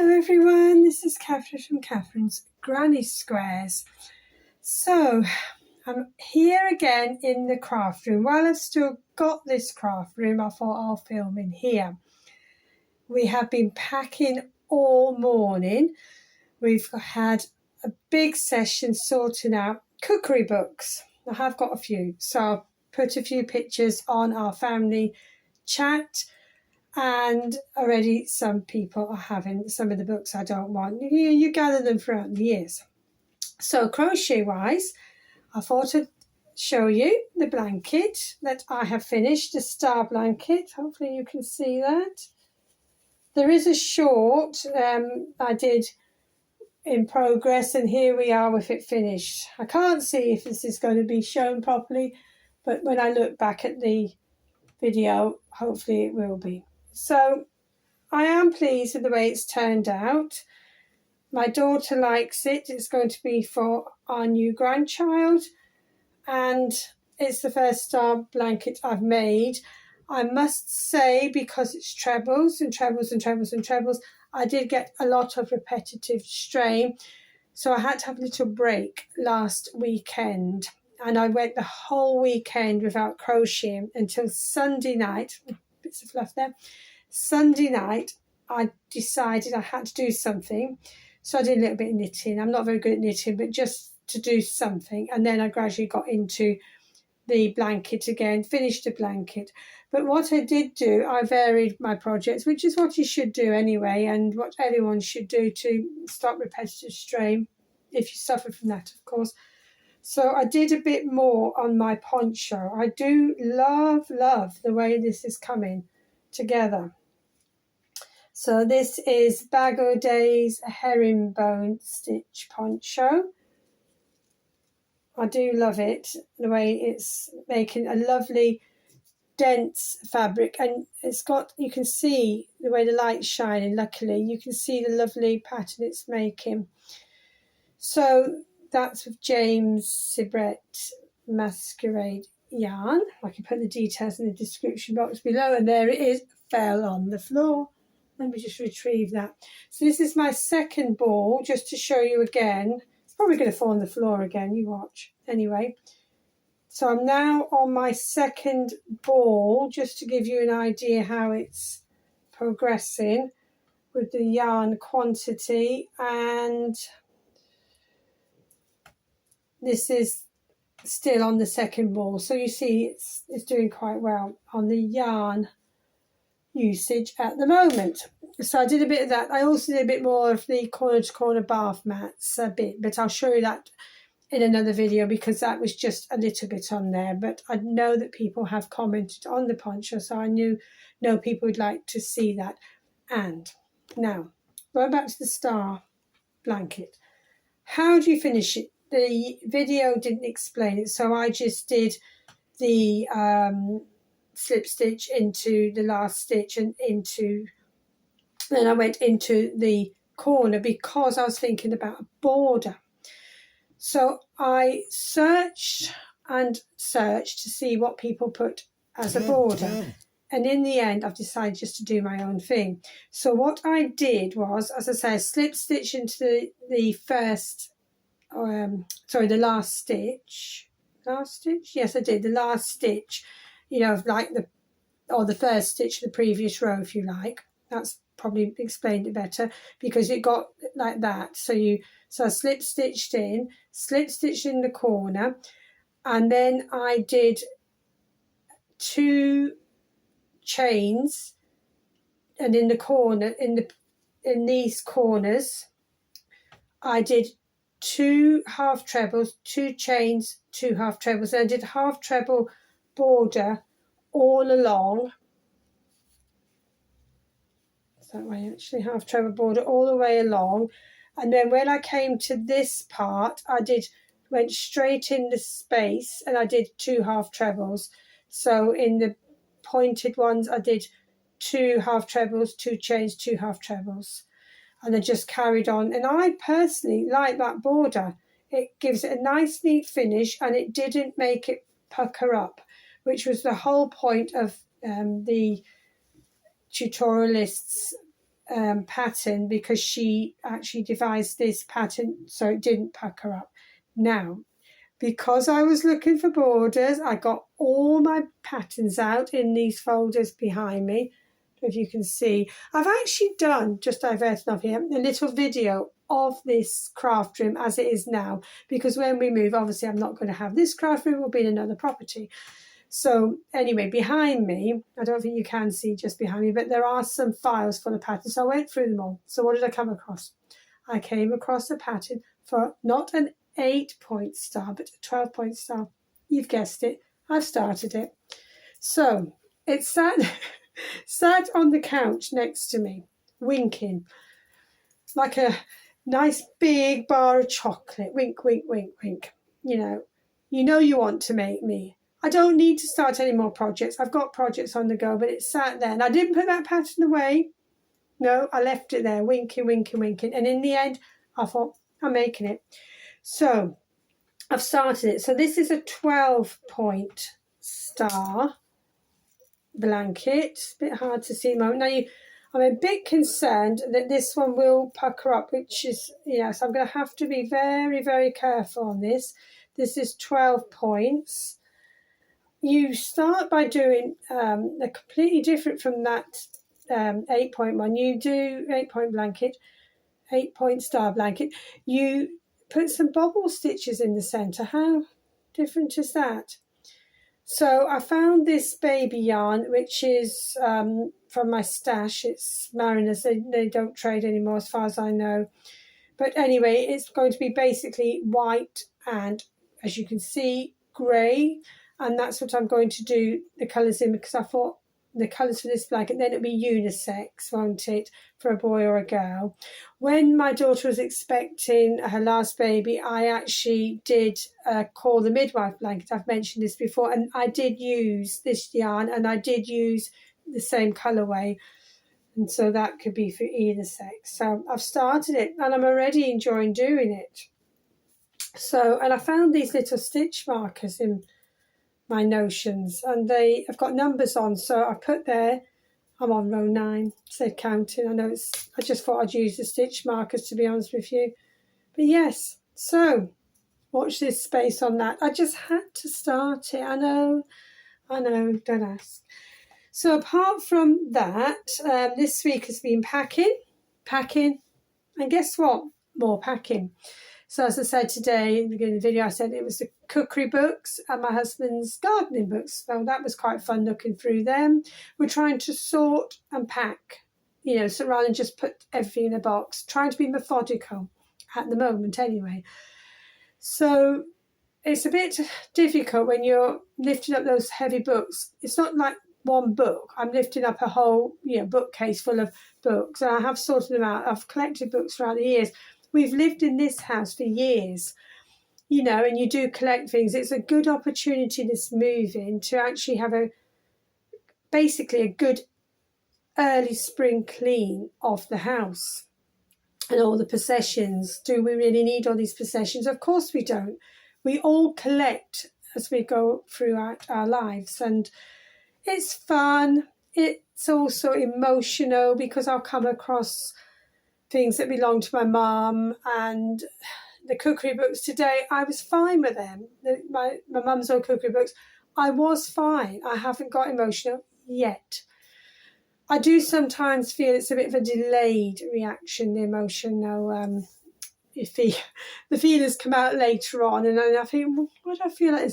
Hello everyone, this is Catherine from Catherine's Granny Squares. So I'm here again in the craft room. While I've still got this craft room, I thought I'll film in here. We have been packing all morning. We've had a big session sorting out cookery books. I have got a few, so I'll put a few pictures on our family chat. And already some people are having some of the books I don't want. You gather them throughout the years. So crochet-wise, I thought I'd show you the blanket that I have finished, the star blanket. Hopefully you can see that. There is a short I did in progress, and here we are with it finished. I can't see if this is going to be shown properly, but when I look back at the video, hopefully it will be. So I am pleased with the way it's turned out. My daughter likes it. It's going to be for our new grandchild, and it's the first star blanket I've made. I must say, because it's trebles and trebles and trebles and trebles, I did get a lot of repetitive strain. So I had to have a little break last weekend, and I went the whole weekend without crocheting until Sunday night. Bits of fluff there. Sunday night, I decided I had to do something. So I did a little bit of knitting. I'm not very good at knitting, but just to do something. And then I gradually got into the blanket again, finished the blanket. But what I did do, I varied my projects, which is what you should do anyway, and what everyone should do to stop repetitive strain, if you suffer from that, of course. So I did a bit more on my poncho. I do love the way this is coming together. So this is Bag O' Day's herringbone stitch poncho. I do love it, the way it's making a lovely dense fabric, and it's got, you can see the way the light's shining, luckily you can see the lovely pattern it's making. So that's with James Sibret Masquerade yarn. I can put the details in the description box below, and there it is, fell on the floor. Let me just retrieve that. So this is my second ball, just to show you again. It's probably going to fall on the floor again, you watch. Anyway, so I'm now on my second ball, just to give you an idea how it's progressing with the yarn quantity. And this is still on the second ball. So you see it's doing quite well on the yarn usage at the moment. So I did a bit of that. I also did a bit more of the corner to corner bath mats a bit, but I'll show you that in another video, because that was just a little bit on there. But I know that people have commented on the poncho, so I know people would like to see that. And now going back to the star blanket, how do you finish it? The video didn't explain it, so I just did the slip stitch into the last stitch and then I went into the corner because I was thinking about a border. So I searched and searched to see what people put as a border, and in the end I've decided just to do my own thing. So what I did was, as I say, slip stitch into the first the last stitch. Yes, I did the last stitch, you know, like the first stitch of the previous row, if you like. That's probably explained it better, because it got like that. So I slip stitched in the corner, and then I did 2 chains, and in the corner, in these corners, I did 2 half trebles, 2 chains, 2 half trebles, and I did half treble border all along. That way, actually, half treble border all the way along. And then when I came to this part, I went straight in the space, and I did 2 half trebles. So in the pointed ones, I did 2 half trebles, 2 chains, 2 half trebles, and I just carried on. And I personally like that border. It gives it a nice neat finish, and it didn't make it pucker up, which was the whole point of the tutorialists' pattern because she actually devised this pattern so it didn't pucker up. Now, because I was looking for borders, I got all my patterns out in these folders behind me. If you can see, I've actually done, just diverting off here, a little video of this craft room as it is now, because when we move, obviously I'm not going to have this craft room, will be in another property. So anyway, behind me, I don't think you can see just behind me, but there are some files full of patterns. So I went through them all. So what did I come across? I came across a pattern for not an 8-point star, but a 12-point star. You've guessed it. I've started it. So it sat on the couch next to me, winking, like a nice big bar of chocolate. Wink, wink, wink, wink. You know you want to make me. I don't need to start any more projects. I've got projects on the go, but it sat there. And I didn't put that pattern away. No, I left it there, winking, winking, winking. And in the end, I thought, I'm making it. So I've started it. So this is a 12-point star blanket. It's a bit hard to see at the moment. Now, I'm a bit concerned that this one will pucker up, which is, so I'm going to have to be very, very careful on this. This is 12 points. You start by doing a completely different from that 8-point one. You do 8-point blanket, 8-point star blanket. You put some bobble stitches in the centre. How different is that? So I found this baby yarn, which is from my stash. It's Mariners. They don't trade anymore as far as I know. But anyway, it's going to be basically white and, as you can see, grey. And that's what I'm going to do the colours in, because I thought the colours for this blanket, then it'll be unisex, won't it, for a boy or a girl. When my daughter was expecting her last baby, I actually did call the midwife blanket. I've mentioned this before, and I did use this yarn, and I did use the same colourway. And so that could be for either sex. So I've started it, and I'm already enjoying doing it. So, and I found these little stitch markers in my notions, and I've got numbers on, so I put there, I'm on row 9, so counting. I just thought I'd use the stitch markers, to be honest with you. But yes, so watch this space on that. I just had to start it. I know, don't ask. So apart from that, this week has been packing, and guess what? More packing. So as I said today, in the beginning of the video, I said it was the cookery books and my husband's gardening books. So that was quite fun looking through them. We're trying to sort and pack, so rather than just put everything in a box, trying to be methodical at the moment anyway. So it's a bit difficult when you're lifting up those heavy books. It's not like one book. I'm lifting up a whole bookcase full of books, and I have sorted them out. I've collected books throughout the years. We've lived in this house for years, and you do collect things. It's a good opportunity, this moving, to actually have basically a good early spring clean of the house and all the possessions. Do we really need all these possessions? Of course we don't. We all collect as we go throughout our lives, and it's fun. It's also emotional, because I'll come across things that belong to my mum, and the cookery books today, I was fine with them. My mum's old cookery books, I was fine. I haven't got emotional yet. I do sometimes feel it's a bit of a delayed reaction, the emotional. The feelings come out later on, and then I think, well, what do I feel like?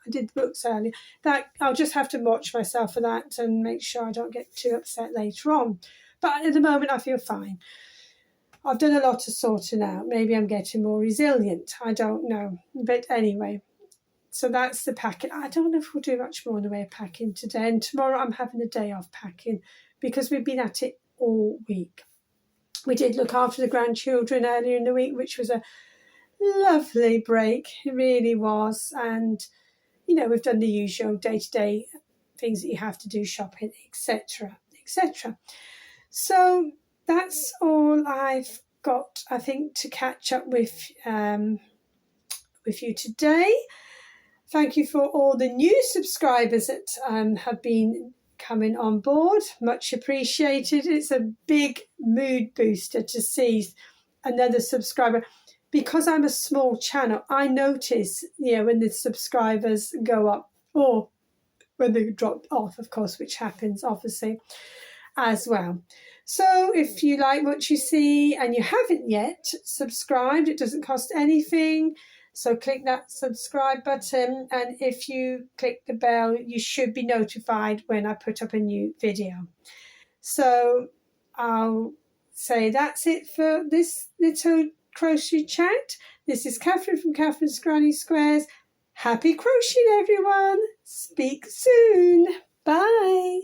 I did the books earlier. That I'll just have to watch myself for that and make sure I don't get too upset later on. But at the moment, I feel fine. I've done a lot of sorting out. Maybe I'm getting more resilient. I don't know. But anyway, so that's the packing. I don't know if we'll do much more in the way of packing today. And tomorrow I'm having a day off packing, because we've been at it all week. We did look after the grandchildren earlier in the week, which was a lovely break. It really was. And, we've done the usual day-to-day things that you have to do, shopping, etc., etc. So that's all I've got, I think, to catch up with you today. Thank you for all the new subscribers that have been coming on board. Much appreciated. It's a big mood booster to see another subscriber. Because I'm a small channel, I notice, when the subscribers go up or when they drop off, of course, which happens obviously as well. So if you like what you see and you haven't yet subscribed, it doesn't cost anything. So click that subscribe button, and if you click the bell, you should be notified when I put up a new video. So I'll say that's it for this little crochet chat. This is Catherine from Catherine's Granny Squares. Happy crocheting, everyone. Speak soon. Bye.